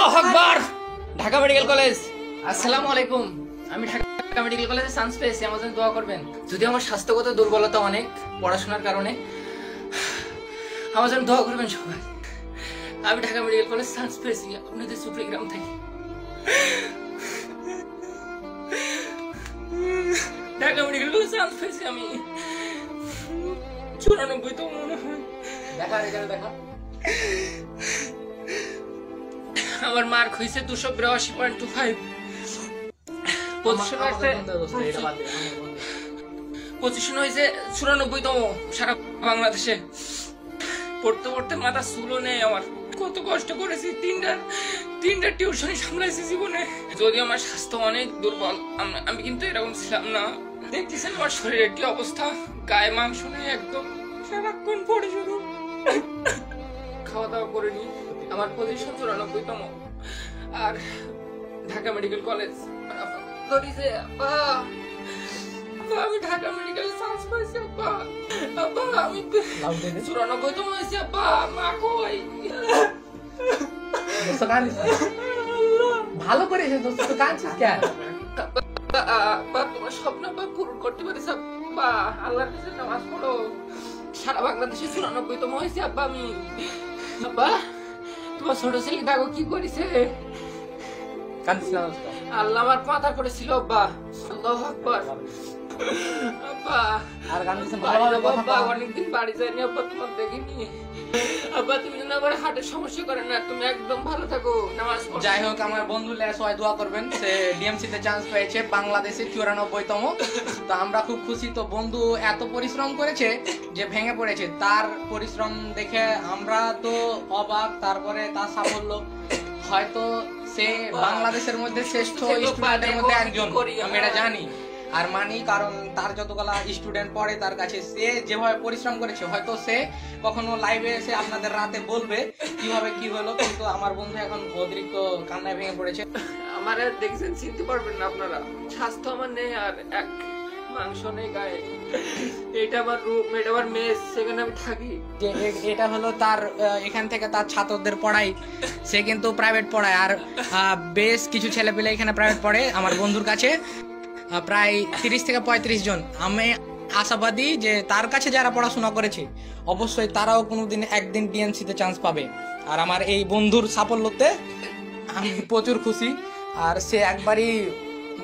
আল্লাহু আকবার। Dhaka medical college, আসসালামু আলাইকুম। আমি ঢাকা মেডিকেল কলেজে চান্স পেয়েছি, আমার জন্য দোয়া করবেন। যদি আমার স্বাস্থ্যগত দুর্বলতা অনেক পড়াশোনার কারণে, আমার জন্য দোয়া করবেন সবাই। আমি ঢাকা মেডিকেল কলেজ চান্স পেয়েছি আপনাদের চট্টগ্রাম থেকে। ঢাকা মেডিকেল কলেজ চান্স পেয়েছি আমি 94তম মনে হয়। দেখা এখানে দেখা। আমার মার্ক হয়েছে 282.25। পজিশন হয়েছে 94তম সারা বাংলাদেশে। পড়তে পড়তে মাথা চুলও নেই আমার। কত কষ্ট করেছি, তিনটা টিউশনই সামলাইছি জীবনে। যদি আমার স্বাস্থ্য অনেক দুর্বল, আমি কিন্তু এরকম ছিলাম না। দেখতেছেন আমার শরীরের কি অবস্থা, গায়ে মাংস নেই একদম, সারাক্ষণ পড়ে শুধু। খাওয়া দাওয়া করিনি। আমার পজিশন 94তম। আর ঢাকা মেডিকেল কলেজ ধরিছে। আমি ঢাকা মেডিকেল চান্স পাইছি আব্বা। আব্বা আমি 94তম হয়েছি আব্বা। মা কই? ভালো করেছে দোস্ত, তো কাঁদছিস কেন? তোমার স্বপ্ন পূরণ করতে পারিস আব্বা। আল্লাহর কাছে নামাজ পড়ো। সারা বাংলাদেশে 94তম হয়েছে আব্বা আমি। আব্বা তোমার ছোট ছেলে দেখো কি করেছে। আল্লাহ আমার পাতা করেছিল আব্বা। আল্লাহু আকবার। আব্বা আর আব্বা অনেকদিন বাড়ি যায়নি আব্বা, তোমার দেখিনি আব্বা। তুমি যেন আবার হার্টের সমস্যা করে না, তুমি একদম ভালো থাকো, নামাজ পড়ো। যাই হোক, আমার বন্ধু সবাই দোয়া করবেন, সে ডিএমসি তে চান্স পেয়েছে বাংলাদেশে 94তম। তো আমরা খুব খুশি। তো বন্ধু এত পরিশ্রম করেছে যে ভেঙে পড়েছে, তার পরিশ্রম দেখে আমরা তো অবাক। তারপরে তার সাফল্য, হয়তো সে বাংলাদেশের মধ্যে শ্রেষ্ঠ স্টুডেন্টের মধ্যে একজন, আমি এটা জানি আর মানি। কারণ তার যতগুলা স্টুডেন্ট পড়ে তার কাছে, সে যেভাবে পরিশ্রম করেছে, হয়তো সে কখনো লাইভে এসে আপনাদের রাতে বলবে কিভাবে কি হলো। কিন্তু আমার বন্ধু এখন অতিরিক্ত কান্নায় ভেঙে পড়েছে। আমার দেখছেন, চিনতে পারবেন না আপনারা। স্বাস্থ্য আমার নেই, আর এক মাংস নেই গায়ে। এটা আমার রুম, এটা আমার মেস, সেখানে আমি থাকি। এটা হলো তার, এখান থেকে তার ছাত্রদের পড়াই। সে কিন্তু প্রাইভেট পড়ায়, আর বেশ কিছু ছেলে পেলে এখানে প্রাইভেট পড়ে আমার বন্ধুর কাছে, প্রায় 30 থেকে 35 জন। আমি আশাবাদী যে তার কাছে যারা পড়াশোনা করেছে অবশ্যই তারাও কোনোদিন একদিন ডিএনসি তে চান্স পাবে। আর আমার এই বন্ধুর সাফল্যতে আমি প্রচুর খুশি। আর সে একবারই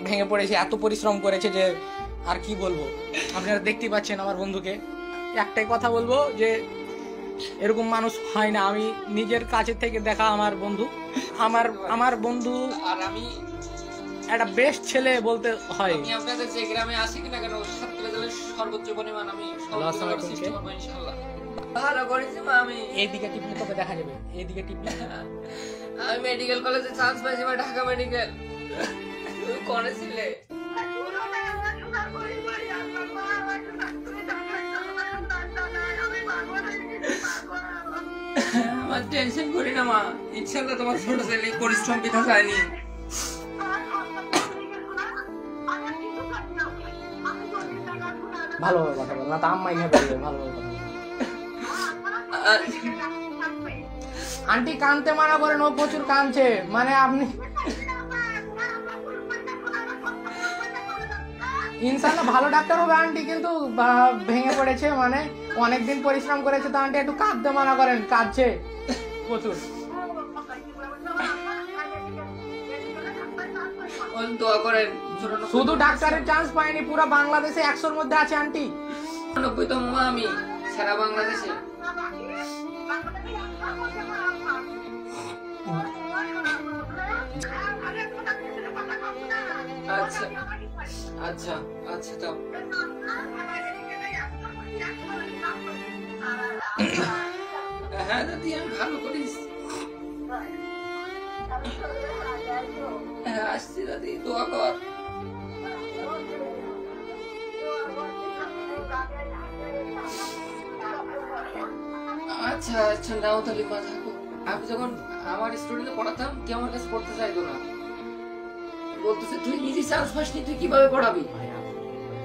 ভেঙে পড়েছে, এত পরিশ্রম করেছে যে আর কি বলবো। আপনারা দেখতেই পাচ্ছেন আমার বন্ধুকে। একটাই কথা বলবো যে এরকম মানুষ হয় না। আমি নিজের কাছে থেকে দেখা আমার বন্ধু, আমার বন্ধু, আর আমি একটা বেস্ট ছেলে বলতে হয়। আমি আপনাদের যে গ্রামে আসি কিনা কেন, ছাত্রদের সর্বোচ্চ পরিমাণ আমি চেষ্টা করবো ইনশাআল্লাহ। ভালো করেছি মা। আমি এইদিকে টিপলে তোকে দেখা যাবে, এইদিকে টিপলে। আমি মেডিকেল কলেজে চান্স পাইছি, ঢাকা মেডিকেল। তুমি কোনে ছিলে? আমার টেনশন করি না মা, ইনশাআল্লাহ তোমার ছোট ছেলে পরিশ্রম বৃথা যায়নি। ভালোভাবে কথা বল, না তো আম্মাই ভাবে। ভালোভাবে কথা বল। আন্টি কানতে মানা করেন, ও প্রচুর কানছে। মানে আপনি ইনশাআল্লাহ ভালো ডাক্তার হবে আন্টি, কিন্তু ভেঙে পড়েছে, মানে অনেকদিন পরিশ্রম করেছে। তো আন্টি একটু কাঁদতে মানা করেন, কাঁদছে প্রচুর। দোয়া করেন। শুধু ডাক্তারের চান্স পায়নি, পুরো বাংলাদেশে 100-র মধ্যে আছে আন্টি। 90তম আমি সারা বাংলাদেশে। আচ্ছা আচ্ছা আচ্ছা, যাও। হ্যাঁ দাদি, আমি ভালো করিস। হ্যাঁ আসছি দাদি, দোয়া কর। আচ্ছা আচ্ছা, নাও তাহলে মা থাকো। আমি যখন আমার স্টুডেন্টে পড়াতাম, কেউ আমার কাছে পড়তে চাইতো না, বলতেছে তুই নিজে চান্স পাসনি, তুই কিভাবে পড়াবি।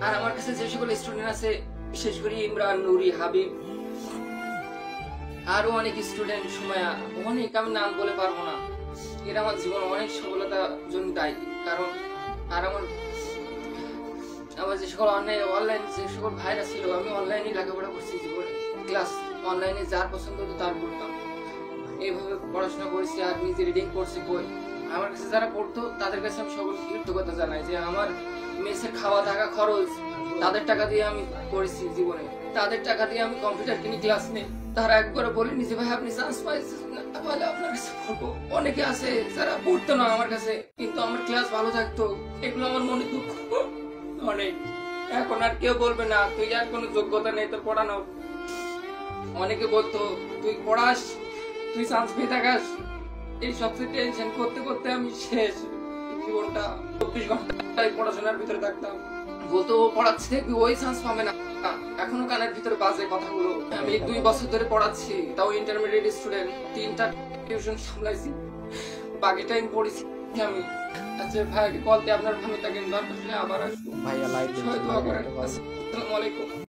আর আমার কাছে যে সকল স্টুডেন্ট আছে, বিশেষ করে ইমরান, নুরি, হাবিব, আরো অনেক স্টুডেন্ট, সুমায়া, অনেক, আমি নাম বলে পারবো না, এটা আমার জীবন অনেক সফলতার জন্য দায়ী। কারণ আর আমার যে সকল অনলাইন যে সকল ভাইরা ছিল, আমি অনলাইনে লেখাপড়া করছি জীবনে, ক্লাস অনলাইনে যার পছন্দ হতো তার পড়তাম, এইভাবে পড়াশোনা করেছি আর নিজে রিডিং করছি বই। আমার কাছে যারা পড়তো তাদের কাছে আমি সকল কৃতজ্ঞতা জানাই যে আমার মেসের খাওয়া থাকা খরচ তাদের টাকা দিয়ে আমি করেছি জীবনে, তাদের টাকা দিয়ে আমি কম্পিউটার কিনি, ক্লাস নেই। তারা একবার বলেনি যে ভাই আপনি চান্স পাইছেন তাহলে আপনার কাছে পড়বো। অনেকে আছে যারা পড়তো না আমার কাছে, কিন্তু আমার ক্লাস ভালো থাকতো, এগুলো আমার মনে দুঃখ অনেক। এখন আর কেউ বলবে না তুই আর কোনো যোগ্যতা নেই তোর পড়ানো। অনেকে বলতো তুই পড়াস, তুই চান্স পেয়ে থাকাস, এই সবচেয়ে টেনশন করতে করতে আমি শেষ। জীবনটা 24 ঘন্টা পড়াশোনার ভিতরে থাকতাম। বলতো ও পড়াচ্ছে দেখবি ওই চান্স পাবে না, এখনো কানের ভিতরে বাজে কথাগুলো। আমি 2 বছর ধরে পড়াচ্ছি, তাও ইন্টারমিডিয়েট স্টুডেন্ট, 3টা টিউশন সামলাইছি, বাকি টাইম পড়েছি আমি। আচ্ছা ভাই কল দিয়ে আপনার ভালো থাকেন, দরকার হলে আবার আসবো ভাইয়া লাইভ আসসালামু আলাইকুম।